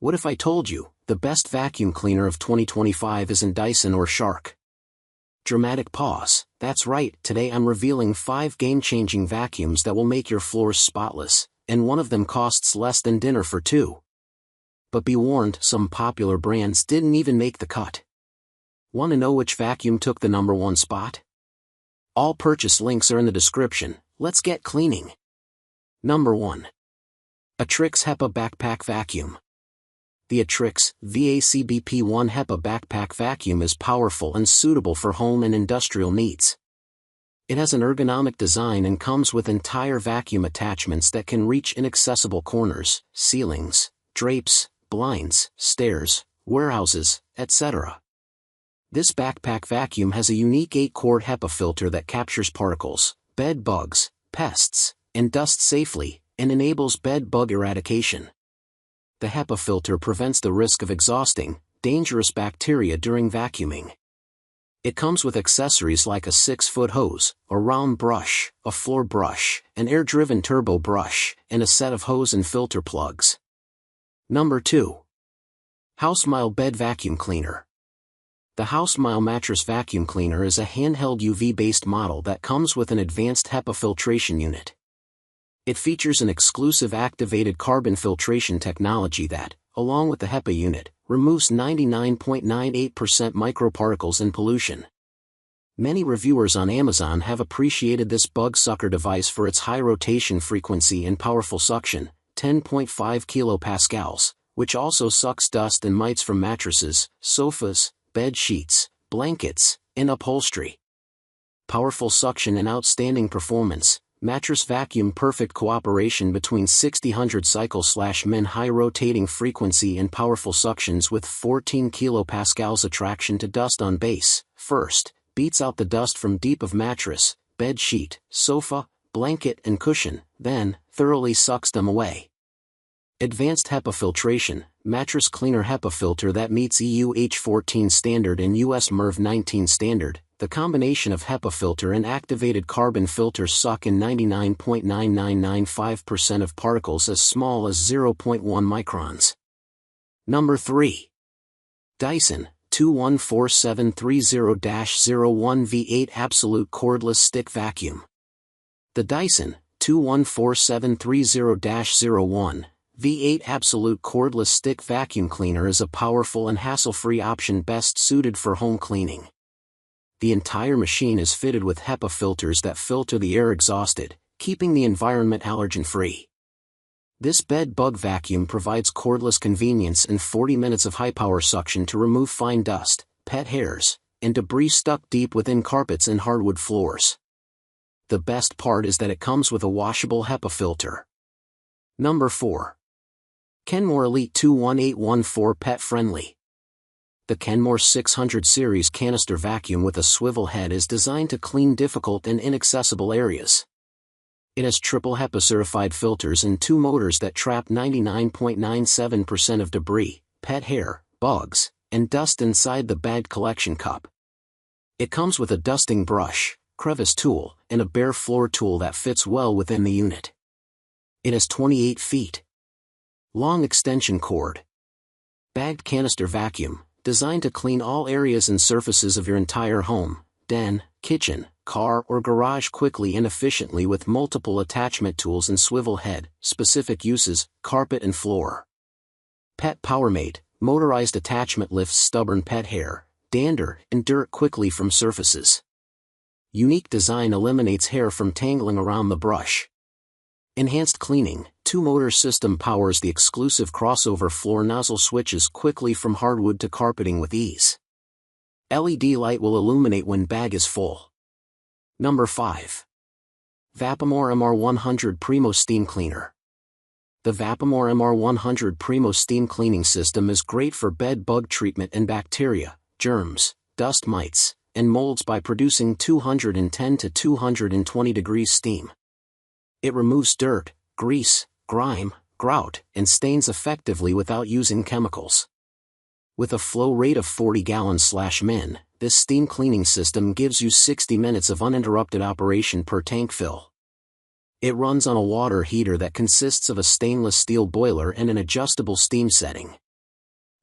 What if I told you, the best vacuum cleaner of 2025 isn't Dyson or Shark? Dramatic pause. That's right, today I'm revealing 5 game-changing vacuums that will make your floors spotless, and one of them costs less than dinner for 2. But be warned, some popular brands didn't even make the cut. Want to know which vacuum took the #1 spot? All purchase links are in the description. Let's get cleaning. Number 1. Atrix HEPA Backpack Vacuum. The Atrix VACBP1 HEPA Backpack Vacuum is powerful and suitable for home and industrial needs. It has an ergonomic design and comes with entire vacuum attachments that can reach inaccessible corners, ceilings, drapes, blinds, stairs, warehouses, etc. This backpack vacuum has a unique 8-quart HEPA filter that captures particles, bed bugs, pests, and dust safely, and enables bed bug eradication. The HEPA filter prevents the risk of exhausting, dangerous bacteria during vacuuming. It comes with accessories like a 6-foot hose, a round brush, a floor brush, an air-driven turbo brush, and a set of hose and filter plugs. Number 2. Housemile Bed Vacuum Cleaner. The Housemile Mattress Vacuum Cleaner is a handheld UV-based model that comes with an advanced HEPA filtration unit. It features an exclusive activated carbon filtration technology that, along with the HEPA unit, removes 99.98% microparticles and pollution. Many reviewers on Amazon have appreciated this bug sucker device for its high rotation frequency and powerful suction, 10.5 kilopascals, which also sucks dust and mites from mattresses, sofas, bed sheets, blankets, and upholstery. Powerful suction and outstanding performance. Mattress vacuum perfect cooperation between 6000 cycle/min high rotating frequency and powerful suctions with 14 kilopascals attraction to dust on base. First, beats out the dust from deep of mattress, bed sheet, sofa, blanket and cushion, then, thoroughly sucks them away. Advanced HEPA filtration, mattress cleaner HEPA filter that meets EU H14 standard and US MERV 19 standard. The combination of HEPA filter and activated carbon filter suck in 99.9995% of particles as small as 0.1 microns. Number 3. Dyson 214730-01 V8 Absolute Cordless Stick Vacuum. The Dyson 214730-01 V8 Absolute Cordless Stick Vacuum Cleaner is a powerful and hassle-free option best suited for home cleaning. The entire machine is fitted with HEPA filters that filter the air exhausted, keeping the environment allergen-free. This bed bug vacuum provides cordless convenience and 40 minutes of high-power suction to remove fine dust, pet hairs, and debris stuck deep within carpets and hardwood floors. The best part is that it comes with a washable HEPA filter. Number 4. Kenmore Elite 21814 Pet Friendly. The Kenmore 600 series canister vacuum with a swivel head is designed to clean difficult and inaccessible areas. It has triple HEPA certified filters and 2 motors that trap 99.97% of debris, pet hair, bugs, and dust inside the bag collection cup. It comes with a dusting brush, crevice tool, and a bare floor tool that fits well within the unit. It has 28 feet long extension cord. Bagged canister vacuum, designed to clean all areas and surfaces of your entire home, den, kitchen, car or garage quickly and efficiently with multiple attachment tools and swivel head. Specific uses, carpet and floor. Pet PowerMate, motorized attachment lifts stubborn pet hair, dander, and dirt quickly from surfaces. Unique design eliminates hair from tangling around the brush. Enhanced cleaning, 2-motor system powers the exclusive crossover floor nozzle switches quickly from hardwood to carpeting with ease. LED light will illuminate when bag is full. Number 5. Vapamore MR100 Primo Steam Cleaner. The Vapamore MR100 Primo Steam Cleaning System is great for bed bug treatment and bacteria, germs, dust mites, and molds by producing 210 to 220 degrees steam. It removes dirt, grease, grime, grout, and stains effectively without using chemicals. With a flow rate of 40 gallons/min, this steam cleaning system gives you 60 minutes of uninterrupted operation per tank fill. It runs on a water heater that consists of a stainless steel boiler and an adjustable steam setting.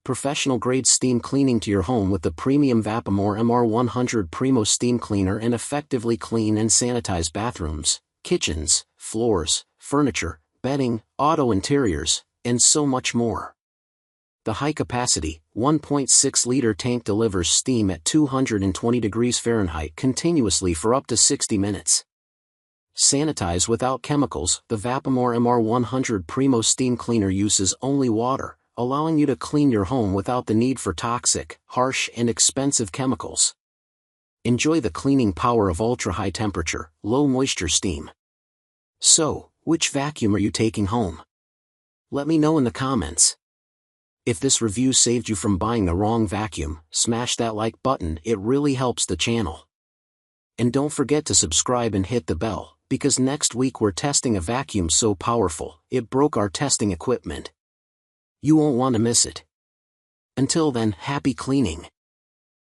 professional-grade steam cleaning to your home with the premium Vapamore MR100 Primo steam cleaner, and effectively clean and sanitize bathrooms, kitchens, floors, furniture, bedding, auto interiors, and so much more. The high-capacity, 1.6-liter tank delivers steam at 220 degrees Fahrenheit continuously for up to 60 minutes. Sanitize without chemicals. The Vapamore MR100 Primo steam cleaner uses only water, allowing you to clean your home without the need for toxic, harsh, and expensive chemicals. Enjoy the cleaning power of ultra-high temperature, low-moisture steam. So, which vacuum are you taking home? Let me know in the comments. If this review saved you from buying the wrong vacuum, smash that like button, it really helps the channel. And don't forget to subscribe and hit the bell, because next week we're testing a vacuum so powerful, it broke our testing equipment. You won't want to miss it. Until then, happy cleaning.